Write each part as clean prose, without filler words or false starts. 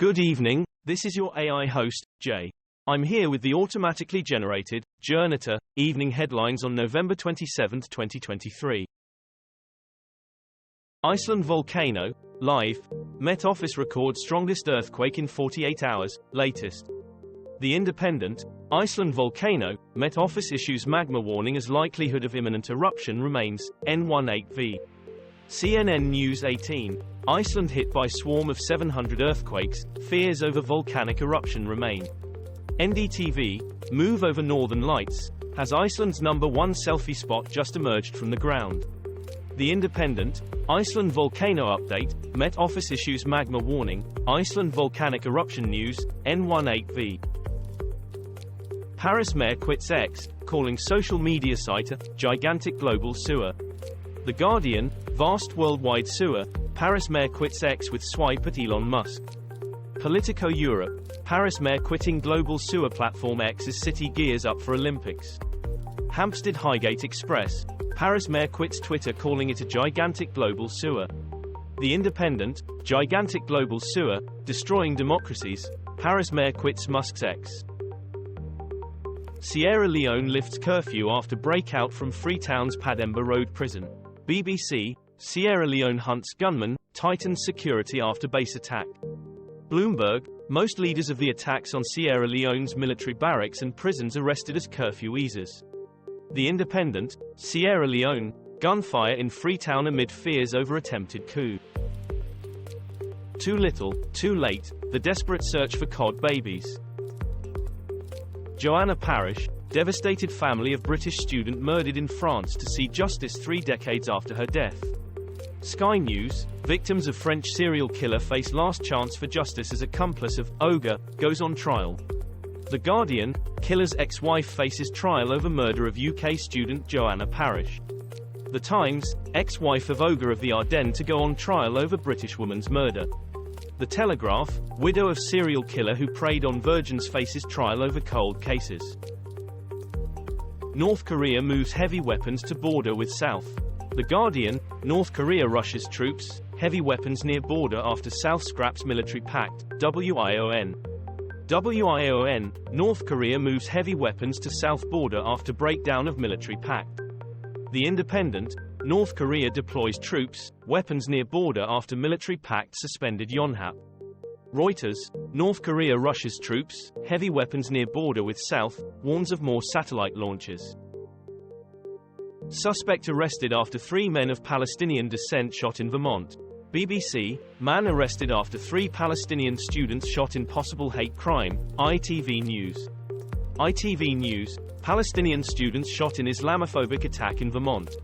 Good evening, this is your AI host, Jay. I'm here with the automatically generated, Journato, evening headlines on November 27, 2023. Iceland volcano, live. Met Office records strongest earthquake in 48 hours, latest. The Independent, Iceland volcano, Met Office issues magma warning as likelihood of imminent eruption remains, N18V. CNN News 18, Iceland hit by swarm of 700 earthquakes, fears over volcanic eruption remain. NDTV, move over Northern Lights, has Iceland's #1 selfie spot just emerged from the ground. The Independent, Iceland volcano update, Met Office issues magma warning, Iceland volcanic eruption news, N18V. Paris mayor quits X, calling social media site a gigantic global sewer. The Guardian, vast worldwide sewer, Paris mayor quits X with swipe at Elon Musk. Politico Europe, Paris mayor quitting global sewer platform X as city gears up for Olympics. Hampstead Highgate Express, Paris mayor quits Twitter calling it a gigantic global sewer. The Independent, gigantic global sewer, destroying democracies, Paris mayor quits Musk's X. Sierra Leone lifts curfew after breakout from Freetown's Pademba Road prison. BBC, Sierra Leone hunts gunman, tightens security after base attack. Bloomberg, most leaders of the attacks on Sierra Leone's military barracks and prisons arrested as curfew eases. The Independent, Sierra Leone, gunfire in Freetown amid fears over attempted coup. Too little, too late, the desperate search for cod babies. Joanna Parrish, devastated family of British student murdered in France to see justice 3 decades after her death. Sky News, victims of French serial killer face last chance for justice as accomplice of Ogre goes on trial. The Guardian, killer's ex-wife faces trial over murder of UK student Joanna Parrish. The Times, ex-wife of Ogre of the Ardennes to go on trial over British woman's murder. The Telegraph, widow of serial killer who preyed on virgins faces trial over cold cases. North Korea moves heavy weapons to border with South. The Guardian, North Korea rushes troops, heavy weapons near border after South scraps military pact, WION. WION, North Korea moves heavy weapons to South border after breakdown of military pact. The Independent, North Korea deploys troops, weapons near border after military pact suspended Yonhap. Reuters, North Korea rushes troops, heavy weapons near border with South, warns of more satellite launches. Suspect arrested after 3 men of Palestinian descent shot in Vermont. BBC, man arrested after 3 Palestinian students shot in possible hate crime, ITV News. ITV News, Palestinian students shot in Islamophobic attack in Vermont.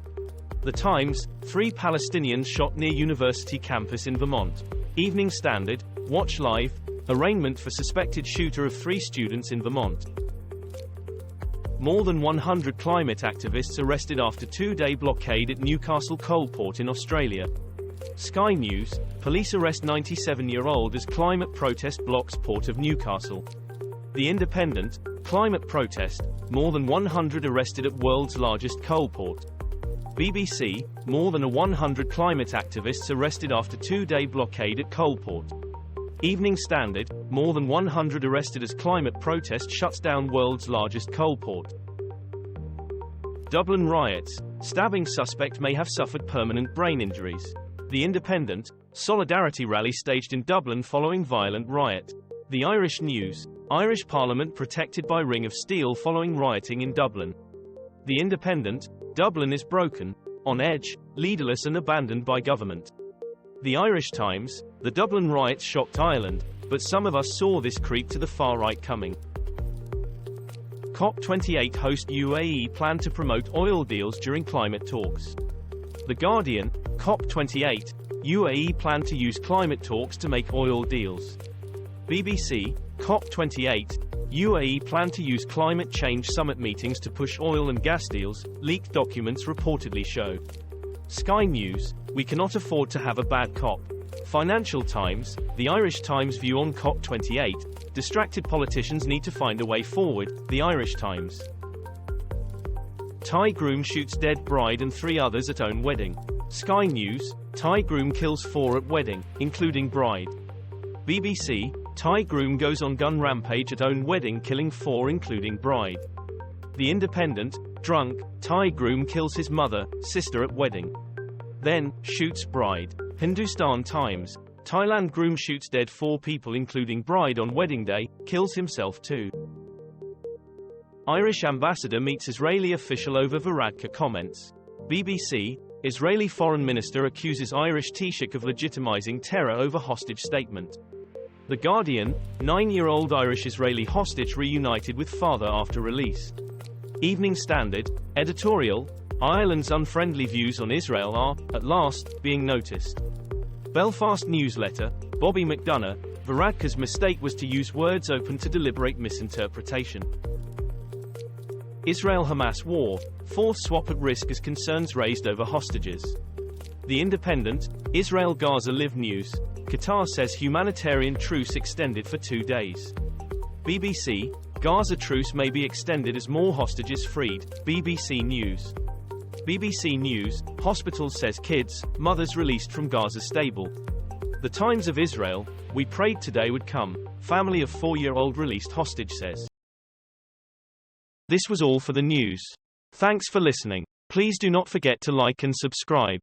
The Times, 3 Palestinians shot near university campus in Vermont. Evening Standard, watch live, arraignment for suspected shooter of 3 students in Vermont. More than 100 climate activists arrested after 2-day blockade at Newcastle coal port in Australia. Sky News, police arrest 97-year-old as climate protest blocks port of Newcastle. The Independent, climate protest, more than 100 arrested at world's largest coal port. BBC, more than 100 climate activists arrested after 2-day blockade at coal port. Evening Standard, more than 100 arrested as climate protest shuts down world's largest coal port. Dublin riots, stabbing suspect may have suffered permanent brain injuries. The Independent, solidarity rally staged in Dublin following violent riot. The Irish News, Irish Parliament protected by ring of steel following rioting in Dublin. The Independent, Dublin is broken, on edge, leaderless and abandoned by government. The Irish Times, the Dublin riots shocked Ireland, but some of us saw this creep to the far right coming. COP28 host UAE plan to promote oil deals during climate talks. The Guardian, COP28, UAE plan to use climate talks to make oil deals. BBC, COP28, UAE plan to use climate change summit meetings to push oil and gas deals, leaked documents reportedly show. Sky News, we cannot afford to have a bad COP. Financial Times, the Irish Times view on COP28, distracted politicians need to find a way forward, the Irish Times. Thai groom shoots dead bride and 3 others at own wedding. Sky News, Thai groom kills 4 at wedding, including bride. BBC, Thai groom goes on gun rampage at own wedding, killing 4 including bride. The Independent, drunk, Thai groom kills his mother, sister at wedding. Then, shoots bride. Hindustan Times, Thailand groom shoots dead 4 people including bride on wedding day, kills himself too. Irish ambassador meets Israeli official over Varadkar comments. BBC, Israeli foreign minister accuses Irish Taoiseach of legitimizing terror over hostage statement. The Guardian, 9-year-old Irish-Israeli hostage reunited with father after release. Evening Standard, editorial, Ireland's unfriendly views on Israel are, at last, being noticed. Belfast newsletter, Bobby McDonough, Varadkar's mistake was to use words open to deliberate misinterpretation. Israel-Hamas war, 4th swap at risk as concerns raised over hostages. The Independent, Israel-Gaza Live News, Qatar says humanitarian truce extended for 2 days. BBC, Gaza truce may be extended as more hostages freed, BBC News. BBC News, hospital says kids, mothers released from Gaza stable. The Times of Israel, we prayed today would come, family of 4-year-old released hostage says. This was all for the news. Thanks for listening. Please do not forget to like and subscribe.